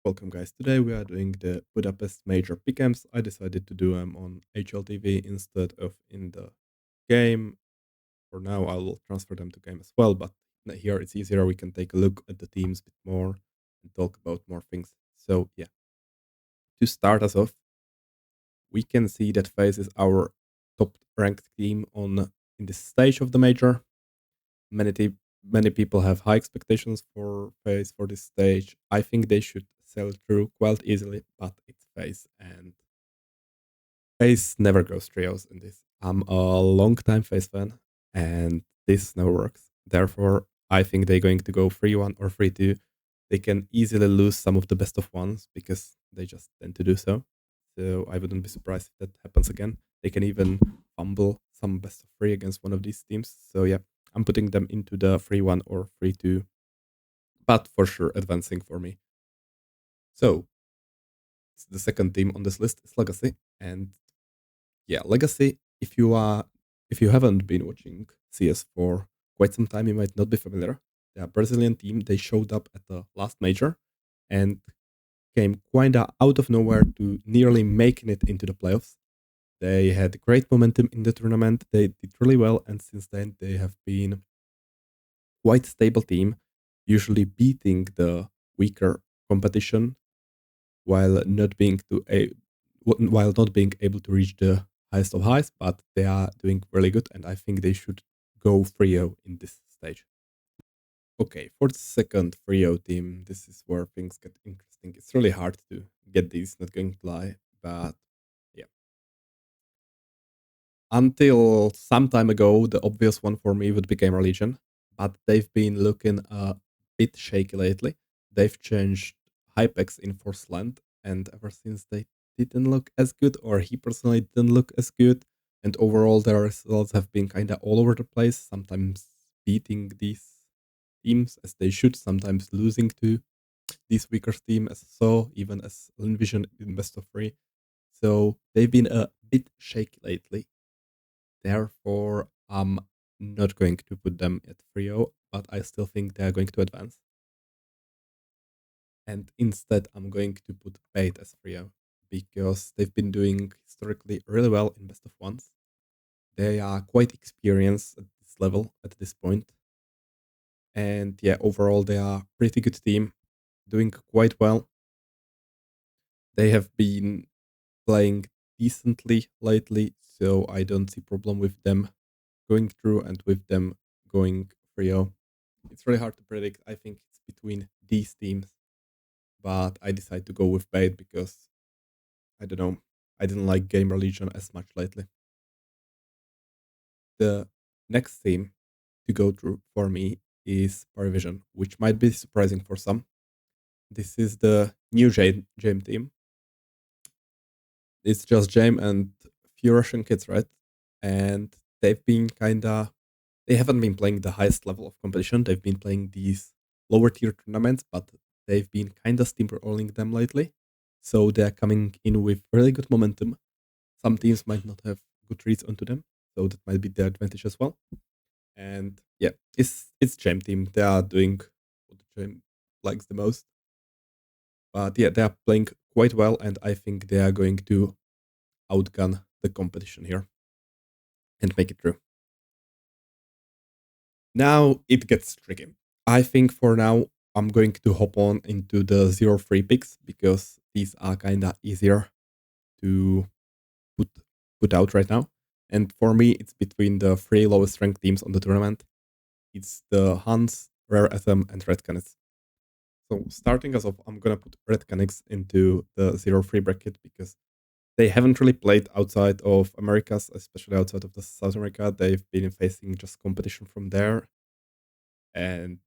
Welcome guys, today we are doing the Budapest major pick'ems. I decided to do them on HLTV instead of in the game. For now I will transfer them to game as well, but here it's easier, we can take a look at the teams a bit more and talk about more things. So yeah, to start us off, we can see that FaZe is our top ranked team on in this stage of the major. Many people have high expectations for FaZe for this stage. I think they should sail through quite easily, but it's FaZe and FaZe never goes trios in this. I'm a long time FaZe fan and this never works. Therefore, I think they're going to go 3-1 or 3-2. They can easily lose some of the best of ones because they just tend to do so. So I wouldn't be surprised if that happens again. They can even fumble some best of 3 against one of these teams. So yeah, I'm putting them into the 3-1 or 3-2, but for sure advancing for me. So the second team on this list is Legacy, and yeah, Legacy. If you haven't been watching CS for quite some time, you might not be familiar. They're a Brazilian team. They showed up at the last major and came kinda out of nowhere to nearly making it into the playoffs. They had great momentum in the tournament. They did really well, and since then they have been quite stable team, usually beating the weaker competition while not being while not being able to reach the highest of highs, but they are doing really good, and I think they should go 3-0 in this stage. Okay, for the second 3-0 team, this is where things get interesting. It's really hard to get these, not going to lie, but yeah. Until some time ago, the obvious one for me would be Gamer Legion, but they've been looking a bit shaky lately. They've changed Hypex in Force Land, and ever since they didn't look as good, or he personally didn't look as good, and overall their results have been kind of all over the place, sometimes beating these teams as they should, sometimes losing to these weaker team as so, even as Envision in best of 3. So they've been a bit shaky lately. Therefore, I'm not going to put them at 3-0, but I still think they are going to advance. And instead, I'm going to put Bait as 3-0 because they've been doing historically really well in best of ones. They are quite experienced at this level at this point. And yeah, overall, they are a pretty good team, doing quite well. They have been playing decently lately, so I don't see problem with them going through and with them going 3-0. It's really hard to predict. I think it's between these teams, but I decided to go with Bait because I don't know. I didn't like Gamer Legion as much lately. The next team to go through for me is Parivision, which might be surprising for some. This is the new Jame team. It's just Jame and a few Russian kids, right? And they've been they haven't been playing the highest level of competition. They've been playing these lower tier tournaments, but they've been kind of steamrolling them lately. So they're coming in with really good momentum. Some teams might not have good reads onto them, so that might be their advantage as well. And yeah, it's Jam team. They are doing what Jam likes the most. But yeah, they are playing quite well, and I think they are going to outgun the competition here and make it through. Now it gets tricky. I think for now I'm going to hop on into the 0-3 picks because these are kind of easier to put out right now. And for me, it's between the 3 lowest ranked teams on the tournament. It's the Huns, Rare Atom, and Red Canids. So starting us off, I'm gonna put Red Canids into the 0-3 bracket because they haven't really played outside of Americas, especially outside of the South America. They've been facing just competition from there, and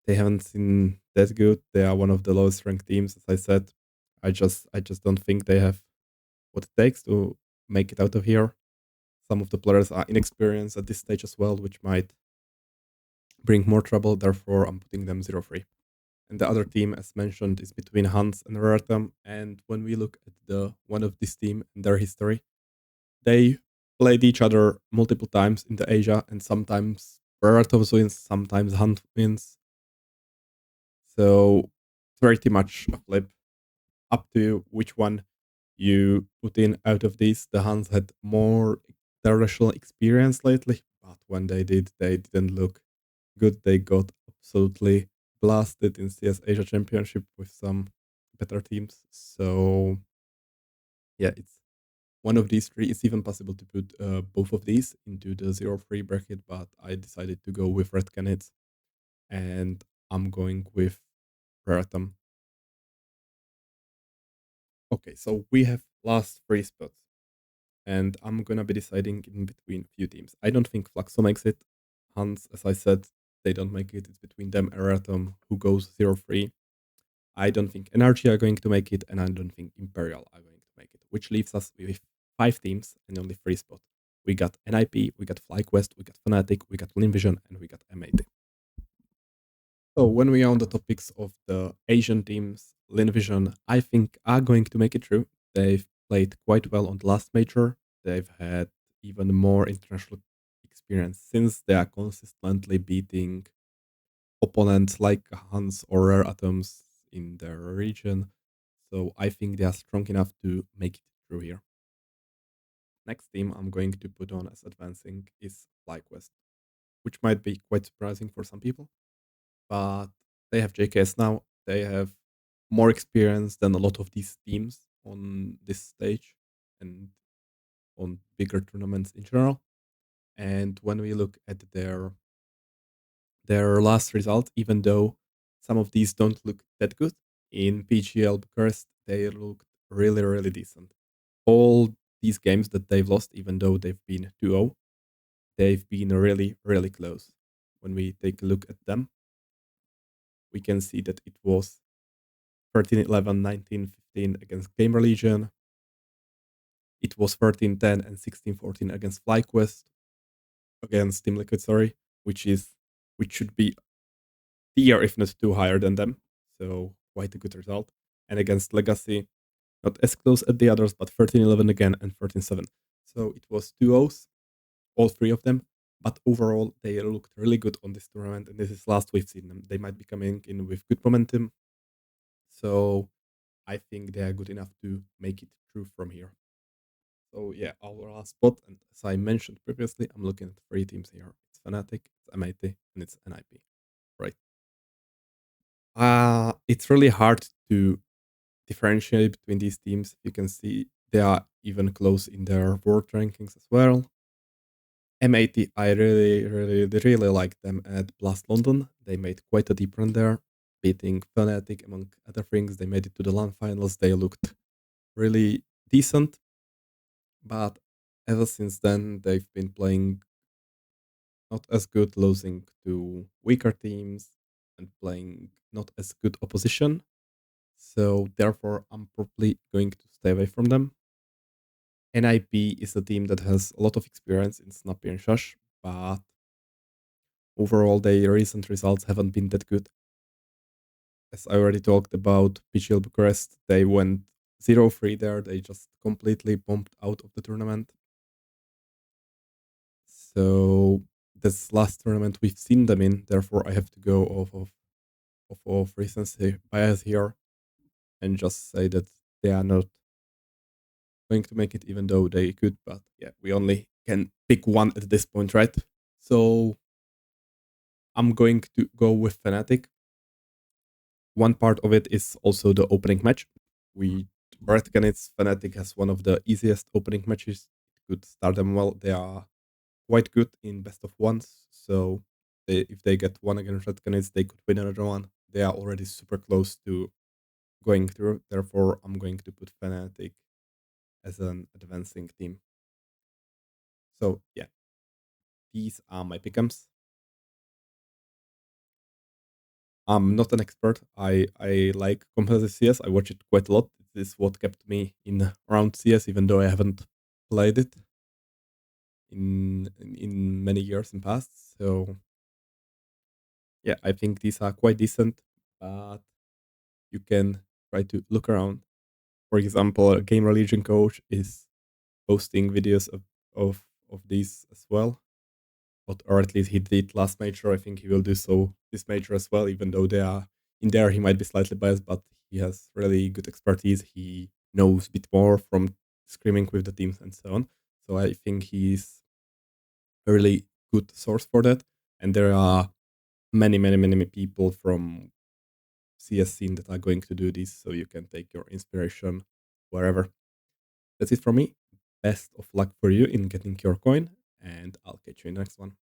they haven't seen that good. They are one of the lowest ranked teams, as I said. I just don't think they have what it takes to make it out of here. Some of the players are inexperienced at this stage as well, which might bring more trouble. Therefore, I'm putting them 0-3. And the other team, as mentioned, is between Hans and Raratam. And when we look at the one of this team and their history, they played each other multiple times in the Asia, and sometimes Raratam wins, sometimes Hans wins. So pretty much a flip. Up to which one you put in out of these. The Huns had more international experience lately, but when they did, they didn't look good. They got absolutely blasted in CS Asia Championship with some better teams. So yeah, it's one of these three. It's even possible to put both of these into the 0-3 bracket, but I decided to go with Red Canids, and I'm going with Raratam. Okay, so we have last three spots, and I'm gonna be deciding in between few teams. I don't think Fluxo makes it. Hans, as I said, they don't make it. It's between them and Raratam, who goes 0-3. I don't think NRG are going to make it, and I don't think Imperial are going to make it, which leaves us with five teams and only three spots. We got NIP, we got FlyQuest, we got Fnatic, we got Linvision, and we got M80. So when we are on the topics of the Asian teams, Linvision, I think, are going to make it through. They've played quite well on the last major. They've had even more international experience since they are consistently beating opponents like Hans or Rare Atoms in their region. So I think they are strong enough to make it through here. Next team I'm going to put on as advancing is FlyQuest, which might be quite surprising for some people, but they have JKS now. They have more experience than a lot of these teams on this stage and on bigger tournaments in general. And when we look at their last result, even though some of these don't look that good, in PGL Bucharest, they looked really, really decent. All these games that they've lost, even though they've been 2-0, they've been really, really close. When we take a look at them, we can see that it was 13-11, 19-15 against Gamer Legion. It was 13-10 and 16-14 against FlyQuest, against Team Liquid, sorry, which should be tier, if not two higher than them. So quite a good result. And against Legacy, not as close as the others, but 13-11 again and 13-7. So it was 2-0s, all three of them. But overall, they looked really good on this tournament, and this is last we've seen them. They might be coming in with good momentum. So I think they are good enough to make it through from here. So yeah, our last spot, and as I mentioned previously, I'm looking at three teams here. It's Fnatic, it's M80, and it's NIP. Right. It's really hard to differentiate between these teams. You can see they are even close in their world rankings as well. M80, I really like them at Blast London. They made quite a deep run there, beating Fnatic among other things. They made it to the LAN finals. They looked really decent, but ever since then, they've been playing not as good, losing to weaker teams and playing not as good opposition. So therefore, I'm probably going to stay away from them. NIP is a team that has a lot of experience in Snappy and Shush, but overall, their recent results haven't been that good. As I already talked about PGL Bucharest, they went 0-3 there. They just completely bombed out of the tournament. So this last tournament we've seen them in. Therefore, I have to go off recency bias here and just say that they are not going to make it, even though they could. But yeah, we only can pick one at this point, right? So I'm going to go with Fnatic. One part of it is also the opening match. We Earthganit's Fnatic has one of the easiest opening matches. It could start them well. They are quite good in best of ones. So if they get one against Earthganit's, they could win another one. They are already super close to going through. Therefore, I'm going to put Fnatic as an advancing team. So yeah, these are my pick'ems. I'm not an expert. I like competitive CS. I watch it quite a lot. This is what kept me in around CS, even though I haven't played it in many years in past. So yeah, I think these are quite decent, but you can try to look around. For example, a Game Religion coach is posting videos of these as well. Or at least he did last major. I think he will do so this major as well, even though they are in there he might be slightly biased, but he has really good expertise. He knows a bit more from screaming with the teams and so on. So I think he's a really good source for that. And there are many people from CS scene that are going to do this, so you can take your inspiration wherever. That's it from me. Best of luck for you in getting your coin, and I'll catch you in the next one.